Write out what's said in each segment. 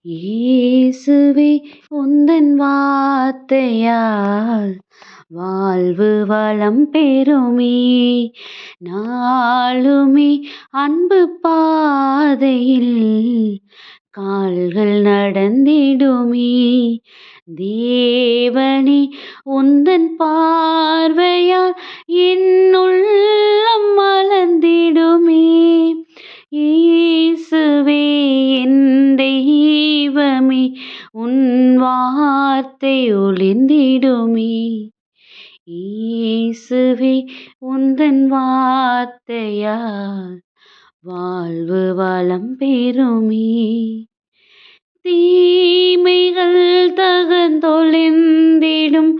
இயேசுவே உந்தன் வார்த்தையால் வாழ்வு வளம் பெறுமே. நாளுமே அன்பு பாதையில் கால்கள் நடந்திடுமே. தேவனே உந்தன் பார்வையால் என் உள்ளம் மலர்ந்திடுமே. இயேசுவே என் தெய்வமே உன் வார்த்தை ஒளிர்ந்திடுமே. இயேசுவே உந்தன் வார்த்தையால் வாழ்வு வளம் பெறுமே. தீமைகள் தகர்ந்தொழிந்திடும்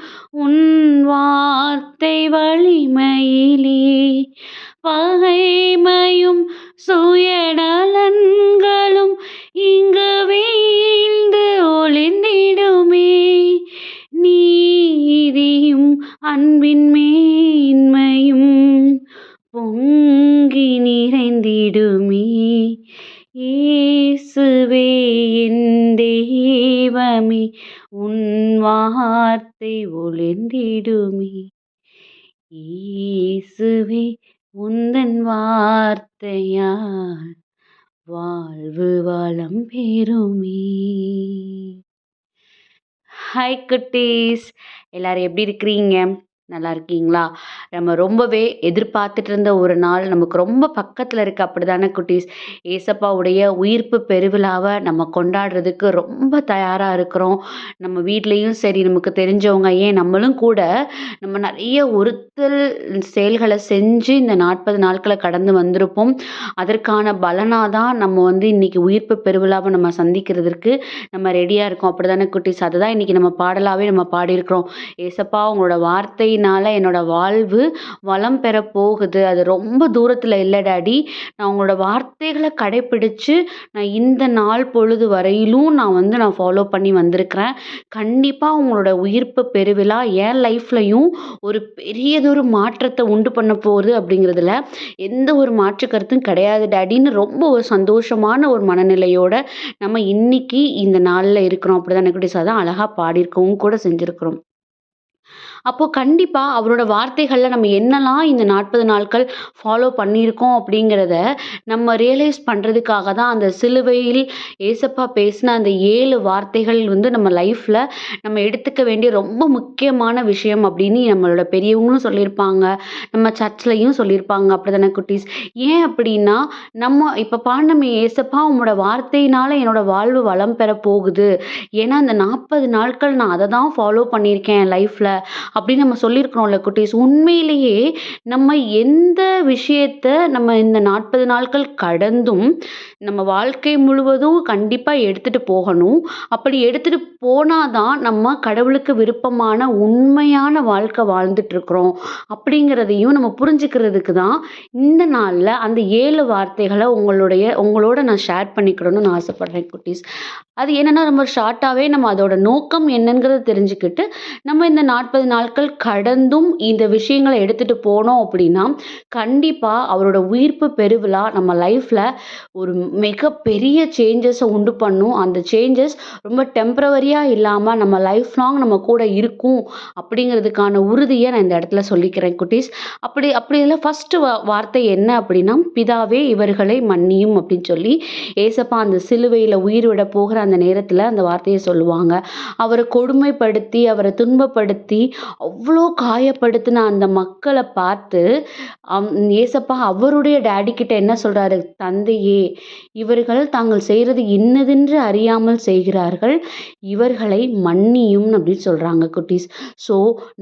உன் வார்த்தை வலிமையிலே பகைமையும் சுயநலன்களும் இங்கு வீழ்ந்து ஒளிந்திடுமே. நீதியும் அன்பின் மேன்மையும் பொங்கி நிறைந்திடுமே. இயேசுவே என் தெய்வமே உன் வார்த்தை ஒளிர்ந்திடுமே. இயேசுவே உந்தன் வார்த்தையால் வாழ்வு வளம் பெறுமே. ஹாய் குட்டீஸ், எல்லாரும் எப்படி இருக்கிறீங்க? நல்லா இருக்கீங்களா? நம்ம ரொம்பவே எதிர்பார்த்துட்டு இருந்த ஒரு நாள் நமக்கு ரொம்ப பக்கத்தில் இருக்கு, அப்படிதானே குட்டீஸ்? ஏசப்பாவுடைய உயிர்ப்பு பெருவிழாவை நம்ம கொண்டாடுறதுக்கு ரொம்ப தயாராக இருக்கிறோம். நம்ம வீட்லேயும் சரி, நமக்கு தெரிஞ்சவங்க, ஏன் நம்மளும் கூட நம்ம நிறைய ஒருத்தல் செயல்களை செஞ்சு இந்த 40 நாட்களை கடந்து வந்திருப்போம். அதற்கான பலனாக தான் நம்ம இன்னைக்கு உயிர்ப்பு பெருவிழாவை நம்ம சந்திக்கிறதுக்கு நம்ம ரெடியாக இருக்கோம், அப்படிதானே குட்டீஸ்? அதுதான் இன்னைக்கு நம்ம பாடலாகவே நம்ம பாடியிருக்கிறோம். ஏசப்பா உங்களோட வார்த்தையினால என்னோட வாழ்வு வளம் பெற போகுது, அது ரொம்ப தூரத்தில் இல்லை டாடி. நான் உங்களோட வார்த்தைகளை கடைப்பிடிச்சு நான் இந்த நாள் பொழுது வரையிலும் நான் ஃபாலோ பண்ணி வந்திருக்கிறேன். கண்டிப்பாக உங்களோட உயிர்ப்பு பெருவிழா என் லைஃப்லையும் ஒரு பெரியதொரு மாற்றத்தை உண்டு பண்ண போகுது அப்படிங்கிறதுல எந்த ஒரு மாற்று கருத்தும் கிடையாது டாடின்னு ரொம்ப ஒரு சந்தோஷமான ஒரு மனநிலையோட நம்ம இன்னைக்கு இந்த நாளில் இருக்கிறோம், அப்படிதான் குட்டீஸ். அதான் அழகாக பாடியிருக்கவும் கூட செஞ்சுருக்கிறோம். அப்போ கண்டிப்பா அவரோட வார்த்தைகள்ல நம்ம என்னலாம் இந்த 40 நாட்கள் ஃபாலோ பண்ணியிருக்கோம் அப்படிங்கிறத நம்ம ரியலைஸ் பண்றதுக்காக தான் அந்த சிலுவையில் ஏசப்பா பேசின அந்த 7 வார்த்தைகள் நம்ம லைஃப்ல நம்ம எடுத்துக்க வேண்டிய ரொம்ப முக்கியமான விஷயம் அப்படின்னு நம்மளோட பெரியவங்களும் சொல்லியிருப்பாங்க, நம்ம சர்ச்லயும் சொல்லியிருப்பாங்க, அப்படிதானே குட்டீஸ்? ஏன் அப்படின்னா, நம்ம இப்ப பாடினமே ஏசப்பா உங்களோட வார்த்தையினால என்னோட வாழ்வு வளம் பெற போகுது, ஏன்னா அந்த 40 நாட்கள் நான் அதை தான் ஃபாலோ பண்ணியிருக்கேன் என் லைஃப்ல அப்படின்னு நம்ம சொல்லியிருக்கிறோம்ல குட்டீஸ். உண்மையிலேயே நம்ம எந்த விஷயத்த நம்ம இந்த 40 நாட்கள் கடந்தும் நம்ம வாழ்க்கை முழுவதும் கண்டிப்பா எடுத்துட்டு போகணும். அப்படி எடுத்துட்டு போனாதான் நம்ம கடவுளுக்கு விருப்பமான உண்மையான வாழ்க்கை வாழ்ந்துட்டு இருக்கிறோம் அப்படிங்கிறதையும் நம்ம புரிஞ்சுக்கிறதுக்கு தான் இந்த நாள்ல அந்த 7 வார்த்தைகளை உங்களோட நான் ஷேர் பண்ணிக்கணும்னு நான் ஆசைப்படுறேன் குட்டீஸ். அது என்னன்னா, நம்ம ஷார்ட்டாவே நம்ம அதோட நோக்கம் என்னங்கிறத தெரிஞ்சுக்கிட்டு நம்ம இந்த 40 நாட்கள் கடந்தும் இந்த விஷயங்களை எடுத்துட்டு போனோம் அப்படின்னா கண்டிப்பா அவரோட உயிர்ப்பு பெருவிழா நம்ம லைஃப்ல ஒரு மிகப்பெரிய சேஞ்சஸை உண்டு பண்ணும். அந்த சேஞ்சஸ் ரொம்ப டெம்பரவரியா இல்லாம நம்ம லைஃப் லாங் நம்ம கூட இருக்கும் அப்படிங்கிறதுக்கான உறுதியை நான் இந்த இடத்துல சொல்லிக்கிறேன் குட்டீஸ். அப்படி இதில் ஃபர்ஸ்ட் வார்த்தை என்ன அப்படின்னா, பிதாவே இவர்களை மன்னியும் அப்படின்னு சொல்லி ஏசப்பா அந்த சிலுவையில் உயிர் விட போகிற அந்த நேரத்தில் அந்த வார்த்தையை சொல்லுவாங்க. அவரை கொடுமைப்படுத்தி அவரை துன்பப்படுத்தி அவ்வளோ காயப்படுத்தின அந்த மக்களை பார்த்து ஏசப்பா அவருடைய டேடி கிட்ட என்ன சொல்றாரு? தந்தையே, இவர்கள் தாங்கள் செய்யறது இன்னதென்று அறியாமல் செய்கிறார்கள், இவர்களை மன்னியும் அப்படின்னு சொல்றாங்க குட்டீஸ். ஸோ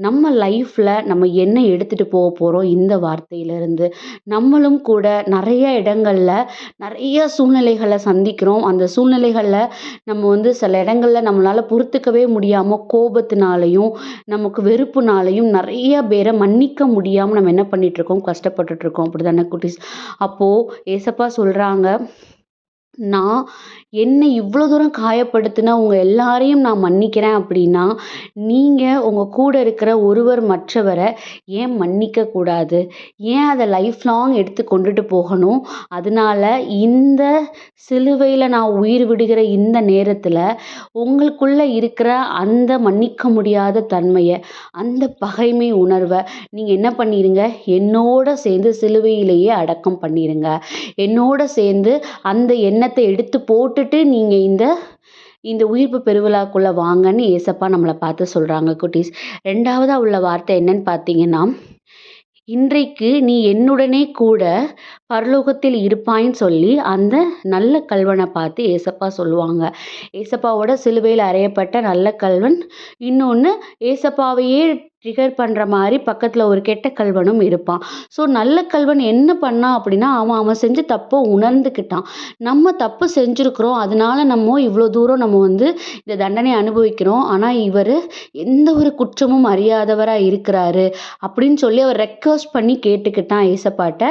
நம்ம லைஃப்ல நம்ம என்ன எடுத்துட்டு போக போறோம் இந்த வார்த்தையிலிருந்து? நம்மளும் கூட நிறைய இடங்கள்ல நிறைய சூழ்நிலைகளை சந்திக்கிறோம். அந்த சூழ்நிலைகள்ல நம்ம சில இடங்கள்ல நம்மளால பொறுத்துக்கவே முடியாம கோபத்தினாலையும் நமக்கு வெறுப்புனாலையும் நிறைய பேரை மன்னிக்க முடியாம நம்ம என்ன பண்ணிட்டு இருக்கோம்? கஷ்டப்பட்டுட்டு இருக்கோம், அப்படிதானே குட்டீஸ்? அப்போ ஏசப்பா சொல்றாங்க, நான் என்னை இவ்வளோ தூரம் காயப்படுத்தின உங்க எல்லாரையும் நான் மன்னிக்கிறேன் அப்படின்னா, நீங்க உங்க கூட இருக்கிற ஒருவர் மற்றவரை ஏன் மன்னிக்கக்கூடாது? ஏன் அத லைஃப் லாங் எடுத்து கொண்டுட்டு போகணும்? அதனால இந்த சிலுவையில நான் உயிர் விடுகிற இந்த நேரத்தில, உங்களுக்குள்ள இருக்கிற அந்த மன்னிக்க முடியாத தன்மைய, அந்த பகைமை உணர்வ நீங்க என்ன பண்ணிருங்க, என்னோட சேர்ந்து சிலுவையிலேயே அடக்கம் பண்ணிருங்க. என்னோட சேர்ந்து அந்த எண்ணத்தை எடுத்து போட்டுட்டு நீங்க இந்த இந்த உயிர்ப்பு பெருவிழாக்குள்ள வாங்கன்னு ஏசப்பா நம்மள பார்த்து சொல்றாங்க குட்டீஸ். 2வதா உள்ள வார்த்தை என்னன்னு பார்த்தீங்கன்னா, இன்றைக்கு நீ என்னுடனே கூட பரலோகத்தில் இருப்பாய்ன்னு சொல்லி அந்த நல்ல கள்வனை பார்த்து ஏசப்பா சொல்லுவாங்க. ஏசப்பாவோட சிலுவையில் அறையப்பட்ட நல்ல கள்வன், இன்னொன்று ஏசப்பாவையே ட்ரிகர் பண்ணுற மாதிரி பக்கத்தில் ஒரு கெட்ட கள்வனும் இருப்பான். ஸோ நல்ல கள்வன் என்ன பண்ணான் அப்படின்னா, அவன் அவன் செஞ்ச தப்பை உணர்ந்துக்கிட்டான். நம்ம தப்பு செஞ்சுருக்கிறோம், அதனால நம்ம இவ்வளோ தூரம் நம்ம இந்த தண்டனை அனுபவிக்கிறோம். ஆனால் இவர் எந்த ஒரு குற்றமும் அறியாதவராக இருக்கிறாரு அப்படின்னு சொல்லி அவர் ரெக்வஸ்ட் பண்ணி கேட்டுக்கிட்டான் ஏசப்பாட்ட.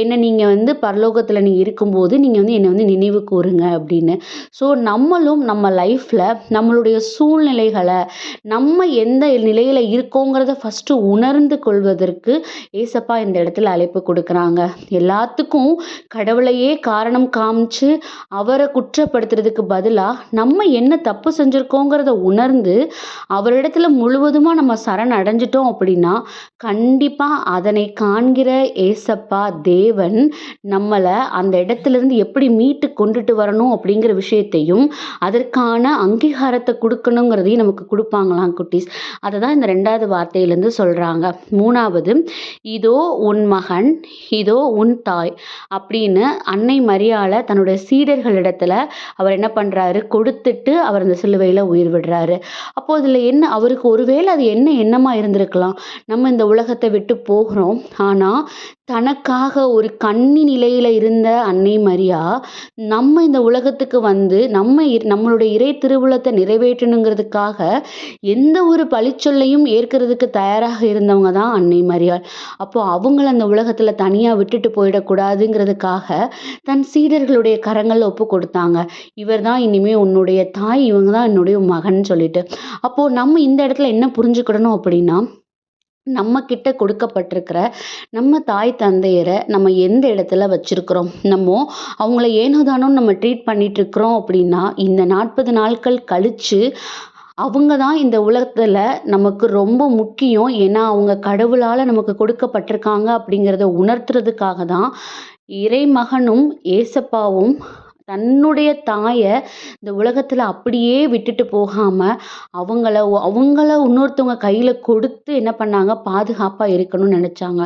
என்ன நீங்கள் பரலோகத்தில் நீ இருக்கும்போது நீங்கள் என்னை நினைவு கூறுங்க அப்படின்னு. ஸோ நம்மளும் நம்ம லைஃப்பில் நம்மளுடைய சூழ்நிலைகளை நம்ம எந்த நிலையில் இருக்கோங்கிறத ஃபஸ்ட்டு உணர்ந்து கொள்வதற்கு ஏசப்பா இந்த இடத்துல அழைப்பு கொடுக்குறாங்க. எல்லாத்துக்கும் கடவுளையே காரணம் காமிச்சு அவரை குற்றப்படுத்துறதுக்கு பதிலாக நம்ம என்ன தப்பு செஞ்சுருக்கோங்கிறத உணர்ந்து அவரிடத்துல முழுவதுமாக நம்ம சரண் அடைஞ்சிட்டோம் அப்படின்னா, கண்டிப்பாக அதனை காண்கிற ஏசப்பா தேவன் நம்மளை அந்த இடத்துலேருந்து எப்படி மீட்டு கொண்டுட்டு வரணும் அப்படிங்கிற விஷயத்தையும், அதற்கான அங்கீகாரத்தை கொடுக்கணுங்கிறதையும் நமக்கு கொடுப்பாங்களாம் குட்டீஸ். அதை தான் இந்த 2வது வார்த்தையிலேருந்து சொல்கிறாங்க. 3வது, இதோ உன் மகன், இதோ உன் தாய் அப்படின்னு அன்னை மரியாளை தன்னுடைய சீடர்களிடத்துல அவர் என்ன பண்ணுறாரு, கொடுத்துட்டு அவர் அந்த சிலுவையில் உயிர் விடுறாரு. அப்போ இதில் என்ன, அவருக்கு ஒருவேளை அது என்ன எண்ணமாக இருந்திருக்கலாம், நம்ம இந்த உலகத்தை விட்டு போகிறோம், ஆனால் தனக்காக ஒரு கன்னி நிலையில் இருந்த அன்னை மரியா நம்ம இந்த உலகத்துக்கு நம்மளுடைய இறை திருவுளத்தை நிறைவேற்றணுங்கிறதுக்காக எந்த ஒரு பழிச்சொல்லையும் ஏற்கிறதுக்கு தயாராக இருந்தவங்க தான் அன்னை மரியாள். அப்போ அவங்கள அந்த உலகத்தில் தனியாக விட்டுட்டு போயிடக்கூடாதுங்கிறதுக்காக தன் சீடர்களுடைய கரங்களில் ஒப்பு கொடுத்தாங்க. இவர் தான் இனிமே உன்னுடைய தாய், இவங்க தான் என்னுடைய மகன் சொல்லிட்டு. அப்போது நம்ம இந்த இடத்துல என்ன புரிஞ்சுக்கிடணும் அப்படின்னா, நம்ம கிட்ட கொடுக்கப்பட்டிருக்கிற நம்ம தாய் தந்தையரை நம்ம எந்த இடத்துல வச்சிருக்கிறோம், அவங்கள ஏனோதானோன்னு நம்ம ட்ரீட் பண்ணிட்டு இருக்கிறோம் அப்படின்னா, இந்த 40 நாட்கள் கழிச்சு அவங்க தான் இந்த உலகத்துல நமக்கு ரொம்ப முக்கியம். ஏன்னா அவங்க கடவுளால நமக்கு கொடுக்கப்பட்டிருக்காங்க அப்படிங்கிறத உணர்த்துறதுக்காக தான் இறைமகனும் ஏசப்பாவும் தன்னுடைய தாயை இந்த உலகத்தில் அப்படியே விட்டுட்டு போகாமல் அவங்கள இன்னொருத்தவங்க கையில் கொடுத்து என்ன பண்ணாங்க, பாதுகாப்பாக இருக்கணும்னு நினச்சாங்க.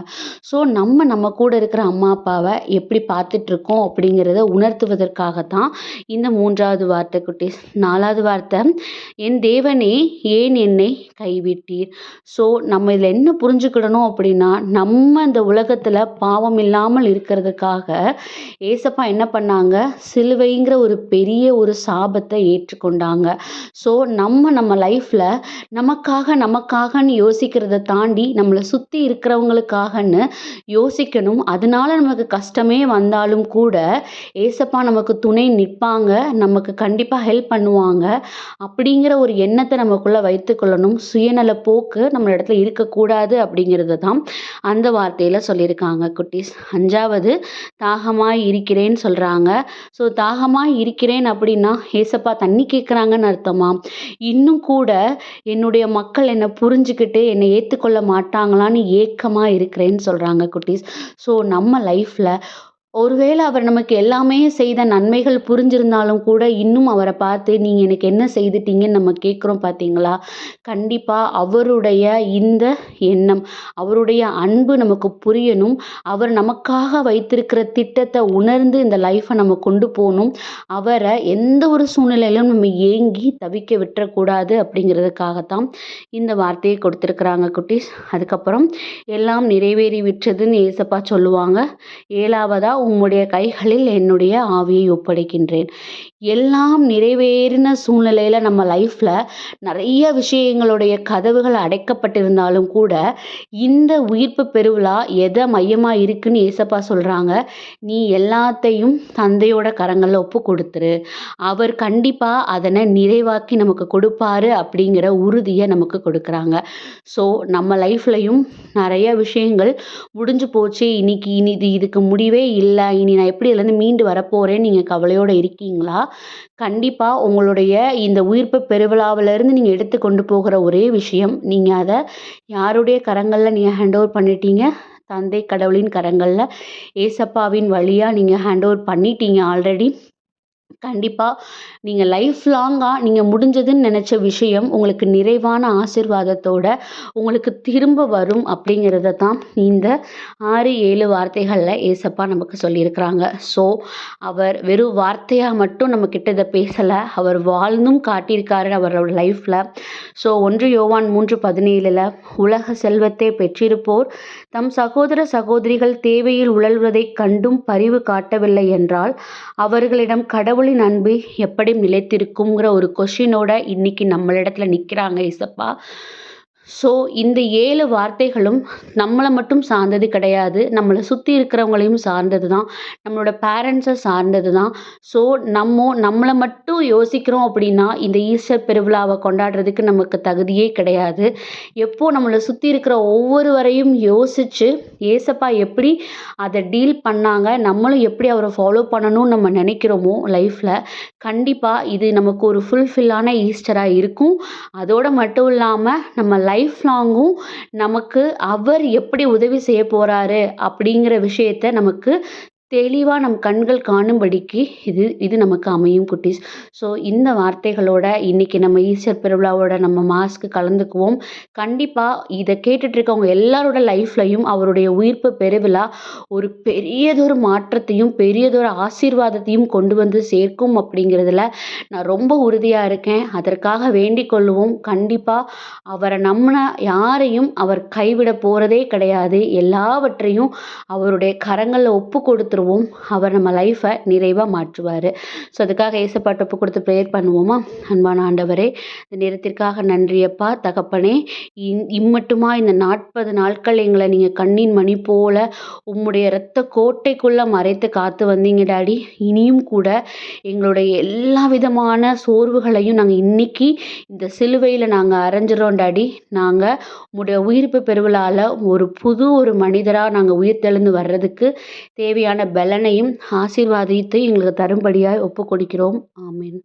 ஸோ நம்ம கூட இருக்கிற அம்மா அப்பாவை எப்படி பார்த்துட்ருக்கோம் அப்படிங்கிறத உணர்த்துவதற்காகத்தான் இந்த 3வது வார்த்தை குட்டீஸ். 4வது வார்த்தை, என் தேவனே ஏன் என்னை கைவிட்டீர். ஸோ நம்ம இதில் என்ன புரிஞ்சுக்கிடணும் அப்படின்னா, நம்ம இந்த உலகத்தில் பாவம் இல்லாமல் இருக்கிறதுக்காக ஏசப்பா என்ன பண்ணாங்க, சிலுவைங்கிற ஒரு பெரிய ஒரு சாபத்தை ஏற்றுக்கொண்டாங்க. ஸோ நம்ம லைஃப்பில் நமக்காகன்னு யோசிக்கிறத தாண்டி நம்மளை சுற்றி இருக்கிறவங்களுக்காகன்னு யோசிக்கணும். அதனால நமக்கு கஷ்டமே வந்தாலும் கூட ஏசப்பா நமக்கு துணை நிற்பாங்க, நமக்கு கண்டிப்பாக ஹெல்ப் பண்ணுவாங்க அப்படிங்கிற ஒரு எண்ணத்தை நமக்குள்ளே வைத்துக்கொள்ளணும். சுயநல போக்கு நம்ம இடத்துல இருக்கக்கூடாது அப்படிங்கிறது தான் அந்த வார்த்தையில் சொல்லியிருக்காங்க குட்டீஸ். 5வது, தாகமாய் இருக்கிறேன்னு சொல்கிறாங்க. ஸோ தாகமாய் இருக்கிறேன் அப்படின்னா ஏசப்பா தண்ணி கேட்குறாங்கன்னு அர்த்தமா? இன்னும் கூட என்னுடைய மக்கள் என்னை புரிஞ்சுக்கிட்டு என்னை ஏற்றுக்கொள்ள மாட்டாங்களான்னு ஏக்கமாக இருக்கிறேன்னு சொல்கிறாங்க குட்டீஸ். ஸோ நம்ம லைஃப்பில் ஒருவேளை அவர் நமக்கு எல்லாமே செய்த நன்மைகள் புரிஞ்சிருந்தாலும் கூட இன்னும் அவரை பார்த்து நீங்கள் எனக்கு என்ன செய்துட்டீங்கன்னு நம்ம கேட்குறோம் பார்த்தீங்களா? கண்டிப்பாக அவருடைய இந்த எண்ணம், அவருடைய அன்பு நமக்கு புரியணும். அவர் நமக்காக வைத்திருக்கிற திட்டத்தை உணர்ந்து இந்த லைஃப்பை நம்ம கொண்டு போகணும். அவரை எந்த ஒரு சூழ்நிலையிலும் நம்ம ஏங்கி தவிக்க விட்டுறக்கூடாது அப்படிங்கிறதுக்காகத்தான் இந்த வார்த்தையை கொடுத்துருக்குறாங்க குட்டீஸ். அதுக்கப்புறம் எல்லாம் நிறைவேறி விட்டதுன்னு ஏசப்பா சொல்லுவாங்க. 7வதா, உம்முடைய கைகளில் என்னுடைய ஆவியை ஒப்படைக்கின்றேன். எல்லாம் நிறைவேறின சூழ்நிலையில நம்ம லைஃப்ல நிறைய விஷயங்களுடைய கதவுகள் அடைக்கப்பட்டிருந்தாலும் கூட, இந்த உயிர்ப்பு பெருவிழா எத மையமா இருக்குன்னு ஏசப்பா சொல்றாங்க. "நீ எல்லாத்தையும் தந்தையோட கரங்கள்ல ஒப்பு குடுத்துரு. அவர் கண்டிப்பா அதன நிறைவாக்கி நமக்கு கொடுப்பாரு." அப்படிங்கிற உறுதிய நமக்கு கொடுக்குறாங்க. ஸோ நம்ம லைஃப்லயும் நெறைய விஷயங்கள் முடிஞ்சு போச்சு. இனி இதுக்கு முடிவே இல்ல. இனி நான் எப்படி இதுலருந்து மீண்டு வரப்போறேன்னு நீங்க கவலையோட இருக்கீங்களா? கண்டிப்பா உங்களுடைய இந்த உயிர்ப்பு பெருவிழாவிலிருந்து நீங்க எடுத்து கொண்டு போகிற ஒரே விஷயம், நீங்க அத யாருடைய கரங்கள்ல நீங்க ஹேண்ட் ஓவர் பண்ணிட்டீங்க? தந்தை கடவுளின் கரங்கள்ல ஏசப்பாவின் வழியா நீங்க ஹேண்ட் ஓவர் பண்ணிட்டீங்க ஆல்ரெடி. கண்டிப்பா. நீங்க லைஃப் லாங்கா நீங்க முடிஞ்சதுன்னு நெனச்ச விஷயம் உங்களுக்கு நிறைவான ஆசீர்வாதத்தோட உங்களுக்கு திரும்ப வரும் அப்படிங்கிறத தான் இந்த 6, 7 வார்த்தைகள்ல ஏசப்பா நமக்கு சொல்லியிருக்கிறாங்க. ஸோ, அவர் வெறும் வார்த்தையா மட்டும் நம்மகிட்ட இத பேசல. அவர் வாழ்ந்தும் காட்டியிருக்காரு அவரோட லைஃப்ல. ஸோ 1 யோவான் 3:17 உலக செல்வத்தை பெற்றிருப்போர் தம் சகோதர சகோதரிகள் தேவையில் உழல்வதைக் கண்டும் பரிவு காட்டவில்லை என்றால், அவர்களிடம் கடவுளின் அன்பு எப்படி நிலைத்திருக்குங்கிற ஒரு கொஸ்டினோட இன்னைக்கு நம்மளிடத்துல நிக்கிறாங்க ஏசப்பா. ஸோ இந்த 7 வார்த்தைகளும் நம்மள மட்டும் சார்ந்தது கிடையாது. நம்மள சுத்தி இருக்கிறவங்களையும் சார்ந்தது தான். நம்மளோட பேரண்ட்ஸ சார்ந்தது தான். ஸோ நம்மள மட்டும் யோசிக்கிறோம் அப்படின்னா, இந்த ஈஸ்டர் பெருவிழாவ கொண்டாடுறதுக்கு நமக்கு தகுதியே கிடையாது. எப்போ நம்மள சுத்தி இருக்கிற ஒவ்வொருவரையும் யோசிச்சு, ஏசப்பா எப்படி அத டீல் பண்ணாங்க, நம்மளும் எப்படி அவர ஃபாலோ பண்ணணும்னு நம்ம நினைக்கிறோமோ லைஃப்ல, கண்டிப்பா இது நமக்கு ஒரு ஃபுல்ஃபில்லான ஈஸ்டரா இருக்கும். அதோட மட்டும் இல்லாம நம்ம லைஃப் லாங்கும் நமக்கு அவர் எப்படி உதவி செய்ய போறாரு அப்படிங்கிற விஷயத்த நமக்கு தெளிவா நம் கண்கள் காணும்படிக்கு இது இது நமக்கு அமையும் குட்டீஸ். ஸோ இந்த வார்த்தைகளோட இன்னைக்கு நம்ம ஈஸ்டர் பெருவிழாவோட நம்ம மாஸ்க்கு கலந்துக்குவோம். கண்டிப்பா இத கேட்டுட்டு இருக்கவங்க எல்லாரோட லைஃப்லயும் அவருடைய உயிர்ப்பு பெருவிழா ஒரு பெரியதொரு மாற்றத்தையும், பெரியதொரு ஆசீர்வாதத்தையும் கொண்டு வந்து சேர்க்கும் அப்படிங்கிறதுல நான் ரொம்ப உறுதியா இருக்கேன். அதற்காக வேண்டிக் கொள்ளுவோம். கண்டிப்பா அவர நம்புன யாரையும் அவர் கைவிட போறதே கிடையாது. எல்லாவற்றையும் அவருடைய கரங்கள்ல ஒப்பு கொடுத்துருவோம். அவர் நம்ம லைஃப்பை நிறைவா மாற்றுவாரு. ஸோ அதுக்காக ஏசப்பாட்ட ஒப்பு கொடுத்து ப்ரேயர் பண்ணுவோமா? அன்பான ஆண்டவரே, இந்த நேரத்திற்காக நன்றி அப்பா. தகப்பனே, இம்மட்டுமா இந்த 40 நாட்கள் எங்களை நீங்க கண்ணின் மணி போல உம்முடைய இரத்த கோட்டைக்குள்ள மறைத்து காத்து வந்தீங்க டாடி. இனியும் கூட எங்களுடைய எல்லா விதமான சோர்வுகளையும் நாங்க இன்னைக்கு இந்த சிலுவையில நாங்க அறைஞ்சிரோம் டாடி. நாங்க உம்முடைய உயிர்ப்பு பெருவிழால ஒரு மனிதரா நாங்க உயிர்த்தெழுந்து வர்றதுக்கு தேவையான பலனையும் ஆசீர்வாதத்தையும் எங்களுக்கு தரும்படியாய் ஒப்புக் கொடுக்கிறோம். ஆமென்.